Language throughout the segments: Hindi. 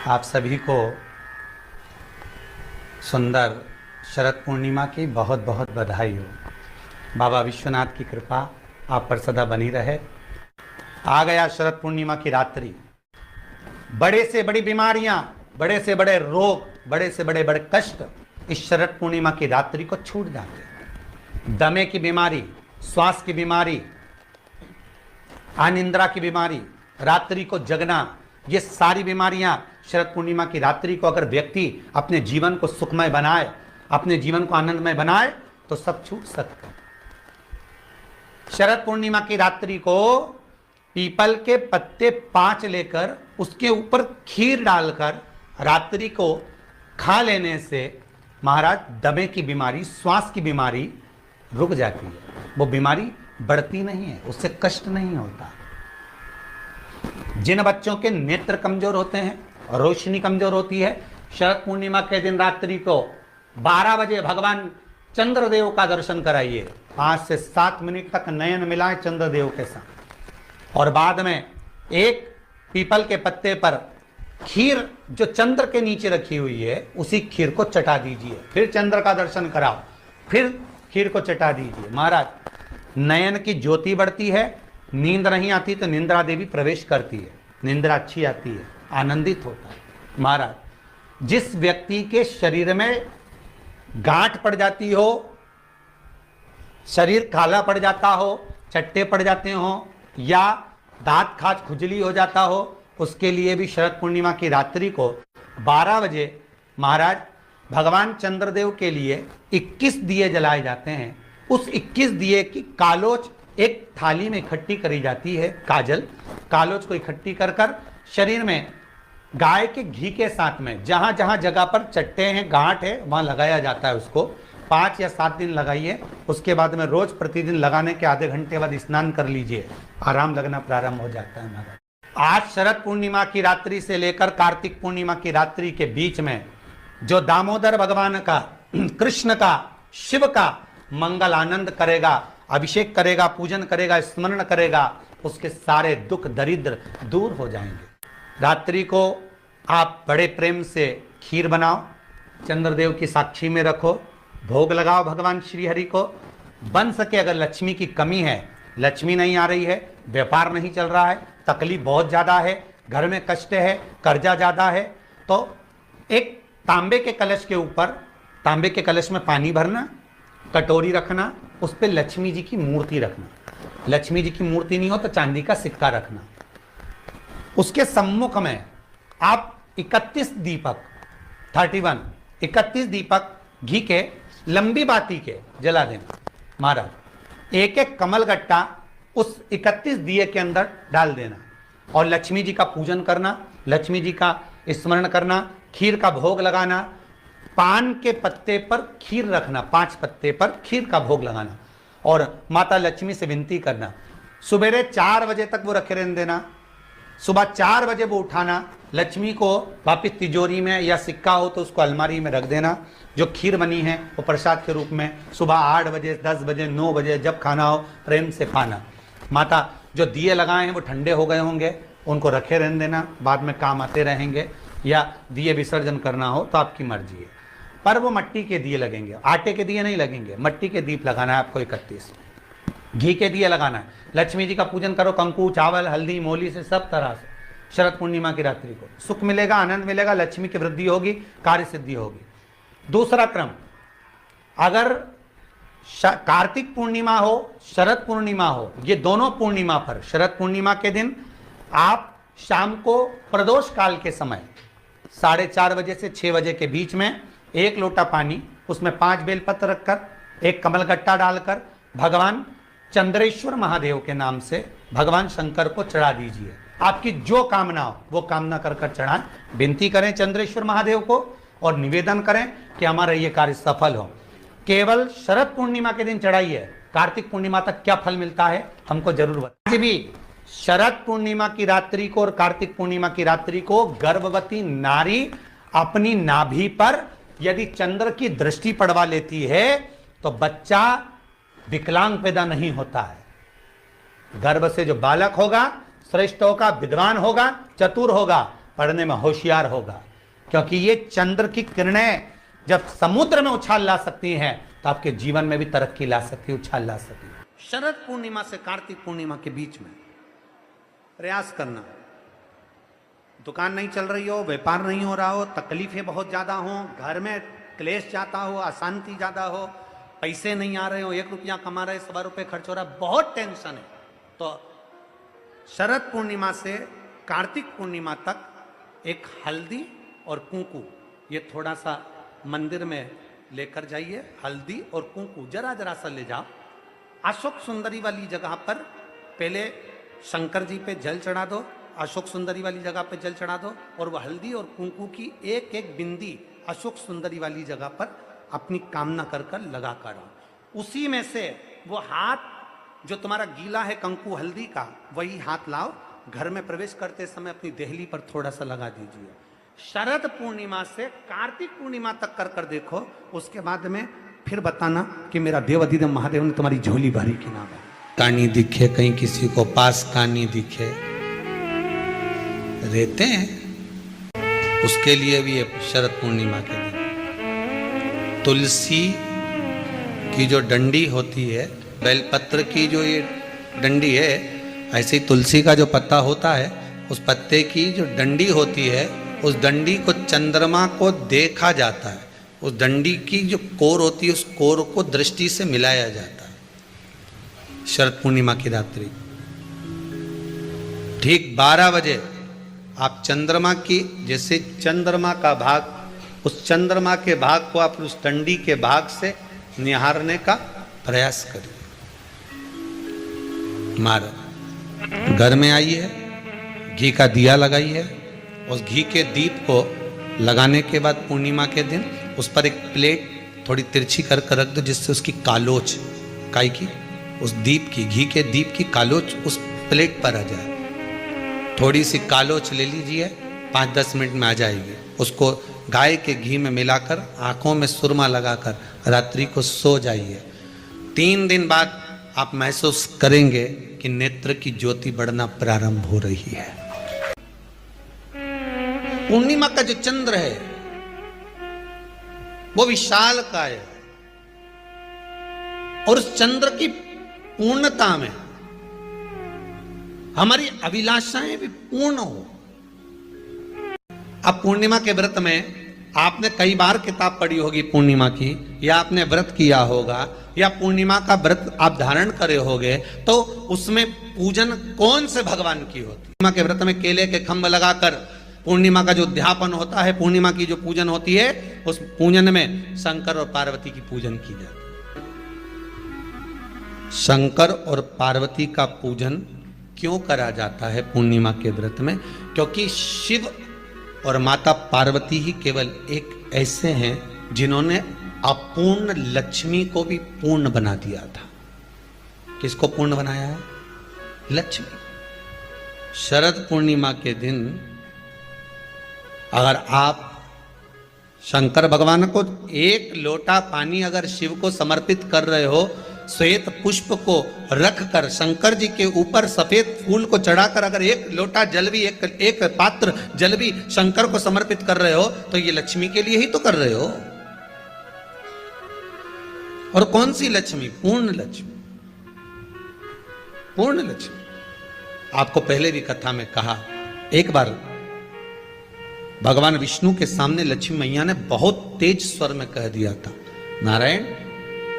आप सभी को सुंदर शरद पूर्णिमा की बहुत बहुत बधाई हो। बाबा विश्वनाथ की कृपा आप पर सदा बनी रहे। आ गया शरद पूर्णिमा की रात्रि। बड़े से बड़ी बीमारियां, बड़े से बड़े रोग, बड़े से बड़े बड़े कष्ट इस शरद पूर्णिमा की रात्रि को छूट जाते हैं। दमे की बीमारी, श्वास की बीमारी, अनिद्रा की बीमारी, रात्रि को जगना, ये सारी बीमारियां शरद पूर्णिमा की रात्रि को अगर व्यक्ति अपने जीवन को सुखमय बनाए, अपने जीवन को आनंदमय बनाए तो सब छूट सकते हैं। शरद पूर्णिमा की रात्रि को पीपल के पत्ते 5 लेकर उसके ऊपर खीर डालकर रात्रि को खा लेने से महाराज दमे की बीमारी, श्वास की बीमारी रुक जाती है। वो बीमारी बढ़ती नहीं है, उससे कष्ट नहीं होता। जिन बच्चों के नेत्र कमजोर होते हैं, रोशनी कमजोर होती है, शरद पूर्णिमा के दिन रात्रि को 12 बजे भगवान चंद्रदेव का दर्शन कराइए। 5 से 7 मिनट तक नयन मिलाएं चंद्रदेव के साथ और बाद में एक पीपल के पत्ते पर खीर जो चंद्र के नीचे रखी हुई है उसी खीर को चटा दीजिए। फिर चंद्र का दर्शन कराओ, फिर खीर को चटा दीजिए। महाराज नयन की ज्योति बढ़ती है, नींद नहीं आती तो निंद्रा देवी प्रवेश करती है, निंद्रा अच्छी आती है, आनंदित होता है। महाराज जिस व्यक्ति के शरीर में गांठ पड़ जाती हो, शरीर काला पड़ जाता हो, चट्टे पड़ जाते हो या दांत खाज खुजली हो जाता हो, उसके लिए भी शरद पूर्णिमा की रात्रि को 12 बजे महाराज भगवान चंद्रदेव के लिए 21 दिए जलाए जाते हैं। उस 21 दिए की कालोच एक थाली में इकट्ठी करी जाती है। कालोच को इकट्ठी कर कर शरीर में गाय के घी के साथ में जहां जहां जगह पर चट्टे हैं, गांठ है, वहां लगाया जाता है। उसको 5 या 7 दिन लगाइए। उसके बाद में रोज प्रतिदिन लगाने के आधे घंटे बाद स्नान कर लीजिए, आराम लगना प्रारंभ हो जाता है। महाराज आज शरद पूर्णिमा की रात्रि से लेकर कार्तिक पूर्णिमा की रात्रि के बीच में जो दामोदर भगवान का, कृष्ण का, शिव का मंगल आनंद करेगा, अभिषेक करेगा, पूजन करेगा, स्मरण करेगा, उसके सारे दुख दरिद्र दूर हो जाएंगे। रात्रि को आप बड़े प्रेम से खीर बनाओ, चंद्रदेव की साक्षी में रखो, भोग लगाओ भगवान श्री हरि को। बन सके अगर लक्ष्मी की कमी है, लक्ष्मी नहीं आ रही है, व्यापार नहीं चल रहा है, तकलीफ बहुत ज्यादा है, घर में कष्ट है, कर्जा ज्यादा है, तो एक तांबे के कलश के ऊपर, तांबे के कलश में पानी भरना, कटोरी रखना, उस पर लक्ष्मी जी की मूर्ति रखना। लक्ष्मी जी की मूर्ति नहीं हो तो चांदी का सिक्का रखना। उसके सम्मुख में आप 31 दीपक 31 दीपक घी के लंबी बाती के जला देना। महाराज एक एक कमल गट्टा उस 31 दिए के अंदर डाल देना और लक्ष्मी जी का पूजन करना, लक्ष्मी जी का स्मरण करना, खीर का भोग लगाना, पान के पत्ते पर खीर रखना, 5 पत्ते पर खीर का भोग लगाना और माता लक्ष्मी से विनती करना। सुबेरे 4 बजे तक वो रखे रहने देना, सुबह 4 बजे वो उठाना, लक्ष्मी को वापिस तिजोरी में या सिक्का हो तो उसको अलमारी में रख देना। जो खीर बनी है वो प्रसाद के रूप में सुबह 8 बजे, 10 बजे, 9 बजे जब खाना हो प्रेम से खाना। माता जो दिए लगाए हैं वो ठंडे हो गए होंगे, उनको रखे रहने देना, बाद में काम आते रहेंगे, या दिए विसर्जन करना हो तो आपकी मर्जी है। पर वो मिट्टी के दिए लगेंगे, आटे के दिए नहीं लगेंगे, मिट्टी के दीप लगाना है आपको। 31 घी के दिए लगाना है। लक्ष्मी जी का पूजन करो, कंकु, चावल, हल्दी, मोली से सब तरह से। शरद पूर्णिमा की रात्रि को सुख मिलेगा, आनंद मिलेगा, लक्ष्मी की वृद्धि होगी, कार्य सिद्धि होगी। दूसरा क्रम, अगर कार्तिक पूर्णिमा हो, शरद पूर्णिमा हो, ये दोनों पूर्णिमा पर शरद पूर्णिमा के दिन आप शाम को प्रदोष काल के समय 4:30 बजे से 6 बजे के बीच में 1 लोटा पानी, उसमें 5 बेलपत्र रखकर, एक कमलगट्टा डालकर भगवान चंद्रेश्वर महादेव के नाम से भगवान शंकर को चढ़ा दीजिए। आपकी जो कामना हो वो कामना कर कर चढ़ाएं, विनती करें चंद्रेश्वर महादेव को और निवेदन करें कि हमारा ये कार्य सफल हो। केवल शरद पूर्णिमा के दिन चढ़ाइए, कार्तिक पूर्णिमा तक क्या फल मिलता है हमको जरूर बताइए। भी शरद पूर्णिमा की रात्रि को और कार्तिक पूर्णिमा की रात्रि को गर्भवती नारी अपनी नाभि पर यदि चंद्र की दृष्टि पड़वा लेती है तो बच्चा विकलांग पैदा नहीं होता है। गर्भ से जो बालक होगा श्रेष्ठ होगा, विद्वान होगा, चतुर होगा, पढ़ने में होशियार होगा, क्योंकि ये चंद्र की किरणें जब समुद्र में उछाल ला सकती हैं तो आपके जीवन में भी तरक्की ला सकती है, उछाल ला सकती है। शरद पूर्णिमा से कार्तिक पूर्णिमा के बीच में प्रयास करना। दुकान नहीं चल रही हो, व्यापार नहीं हो रहा हो, तकलीफें बहुत ज्यादा हो, घर में क्लेश जाता हो, अशांति ज्यादा हो, पैसे नहीं आ रहे हो, 1 रुपया कमा रहे, 1.25 रुपये खर्च हो रहा है, बहुत टेंशन है, तो शरद पूर्णिमा से कार्तिक पूर्णिमा तक एक हल्दी और कुंकू ये थोड़ा सा मंदिर में लेकर जाइए। हल्दी और कुंकू जरा जरा सा ले जाओ, अशोक सुंदरी वाली जगह पर पहले शंकर जी पे जल चढ़ा दो, अशोक सुंदरी वाली जगह पे जल चढ़ा दो, और वह हल्दी और कुंकू की एक एक बिंदी अशोक सुंदरी वाली जगह पर अपनी कामना कर कर लगा कर आओ। उसी में से वो हाथ जो तुम्हारा गीला है कंकु हल्दी का, वही हाथ लाओ, घर में प्रवेश करते समय अपनी देहली पर थोड़ा सा लगा दीजिए। शरद पूर्णिमा से कार्तिक पूर्णिमा तक कर कर देखो, उसके बाद में फिर बताना कि मेरा देव अधिदेव महादेव ने तुम्हारी झोली भरी कि ना भरी। कहानी दिखे कहीं किसी को पास कहानी दिखे, रहते हैं, उसके लिए भी ये शरद पूर्णिमा के दिन तुलसी की जो डंडी होती है, बेलपत्र की जो ये डंडी है, ऐसे ही तुलसी का जो पत्ता होता है, उस पत्ते की जो डंडी होती है, उस डंडी को चंद्रमा को देखा जाता है, उस डंडी की जो कोर होती है, उस कोर को दृष्टि से मिलाया जाता है। शरद पूर्णिमा की रात्रि ठीक 12 बजे आप चंद्रमा की, जैसे चंद्रमा का भाग, उस चंद्रमा के भाग को आप उस डंडी के भाग से निहारने का प्रयास करिए। मारा घर में आई है, घी का दिया लगाई है, उस घी के दीप को लगाने के बाद पूर्णिमा के दिन उस पर एक प्लेट थोड़ी तिरछी कर रख दो, जिससे उसकी कालोच काई की, उस दीप की, घी के दीप की कालोच उस प्लेट पर आ जाए। थोड़ी सी कालोच ले लीजिए, 5-10 मिनट में आ जाएगी। उसको गाय के घी में मिलाकर आंखों में सुरमा लगाकर रात्रि को सो जाइए। 3 दिन बाद आप महसूस करेंगे कि नेत्र की ज्योति बढ़ना प्रारंभ हो रही है। पूर्णिमा का जो चंद्र है वो विशाल का है, और उस चंद्र की पूर्णता में हमारी अभिलाषाएं भी पूर्ण हो। अब पूर्णिमा के व्रत में आपने कई बार किताब पढ़ी होगी पूर्णिमा की, या आपने व्रत किया होगा, या पूर्णिमा का व्रत आप धारण करे होगे, तो उसमें पूजन कौन से भगवान की होती? पूर्णिमा के व्रत में केले के खंभ लगाकर पूर्णिमा का जो उद्यापन होता है, पूर्णिमा की जो पूजन होती है, उस पूजन में शंकर और पार्वती की पूजन की जाती है। शंकर और पार्वती का पूजन क्यों करा जाता है पूर्णिमा के व्रत में? क्योंकि शिव और माता पार्वती ही केवल एक ऐसे हैं जिन्होंने अपूर्ण लक्ष्मी को भी पूर्ण बना दिया था। किसको पूर्ण बनाया है? लक्ष्मी। शरद पूर्णिमा के दिन अगर आप शंकर भगवान को 1 लोटा पानी अगर शिव को समर्पित कर रहे हो, श्वेत पुष्प को रखकर शंकर जी के ऊपर सफेद फूल को चढ़ाकर अगर 1 लोटा जल भी, एक पात्र जल भी शंकर को समर्पित कर रहे हो, तो ये लक्ष्मी के लिए ही तो कर रहे हो। और कौन सी लक्ष्मी? पूर्ण लक्ष्मी। पूर्ण लक्ष्मी। आपको पहले भी कथा में कहा, एक बार भगवान विष्णु के सामने लक्ष्मी मैया ने बहुत तेज स्वर में कह दिया था, नारायण,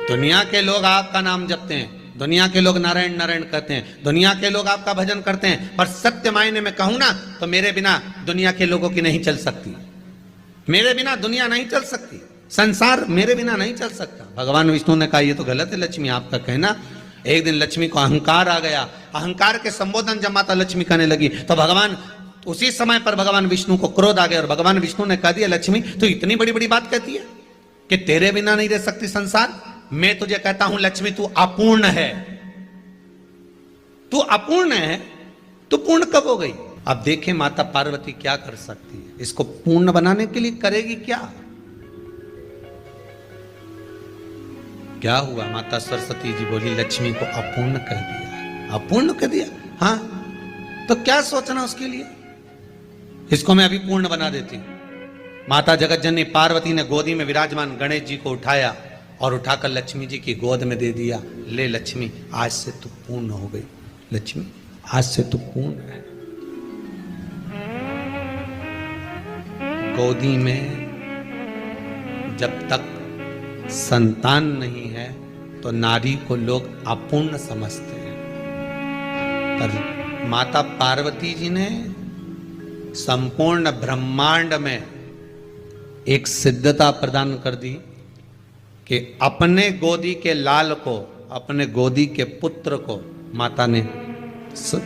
दुनिया के लोग आपका नाम जपते हैं, दुनिया के लोग नारायण नारायण कहते हैं, दुनिया के लोग आपका भजन करते हैं, पर सत्य मायने में कहूं ना तो मेरे बिना दुनिया के लोगों की नहीं चल सकती, मेरे बिना दुनिया नहीं चल सकती, संसार मेरे बिना नहीं चल सकता। भगवान विष्णु ने कहा ये तो गलत है लक्ष्मी आपका कहना। एक दिन लक्ष्मी को अहंकार आ गया, अहंकार के संबोधन जब माता लक्ष्मी करने लगी तो भगवान, उसी समय पर भगवान विष्णु को क्रोध आ गया, और भगवान विष्णु ने कह दिया, लक्ष्मी तू इतनी बड़ी बड़ी बात कहती है कि तेरे बिना नहीं रह सकती संसार। मैं तुझे कहता हूं लक्ष्मी, तू अपूर्ण है, तू अपूर्ण है, तू पूर्ण कब हो गई? अब देखें माता पार्वती क्या कर सकती है, इसको पूर्ण बनाने के लिए करेगी क्या? क्या हुआ? माता सरस्वती जी बोली लक्ष्मी को अपूर्ण कह दिया। अपूर्ण कह दिया? हाँ, तो क्या सोचना उसके लिए? इसको मैं अभी पूर्ण बना देती हूं। माता जगत जननी पार्वती ने गोदी में विराजमान गणेश जी को उठाया और उठाकर लक्ष्मी जी की गोद में दे दिया। ले लक्ष्मी, आज से तू पूर्ण हो गई। लक्ष्मी, आज से तू पूर्ण है। गोदी में जब तक संतान नहीं है तो नारी को लोग अपूर्ण समझते हैं, पर माता पार्वती जी ने संपूर्ण ब्रह्मांड में एक सिद्धता प्रदान कर दी कि अपने गोदी के लाल को, अपने गोदी के पुत्र को माता ने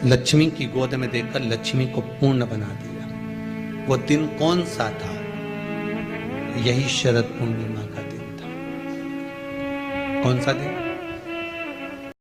लक्ष्मी की गोद में देकर लक्ष्मी को पूर्ण बना दिया। वो दिन कौन सा था? यही शरद पूर्णिमा का दिन था। कौन सा दिन?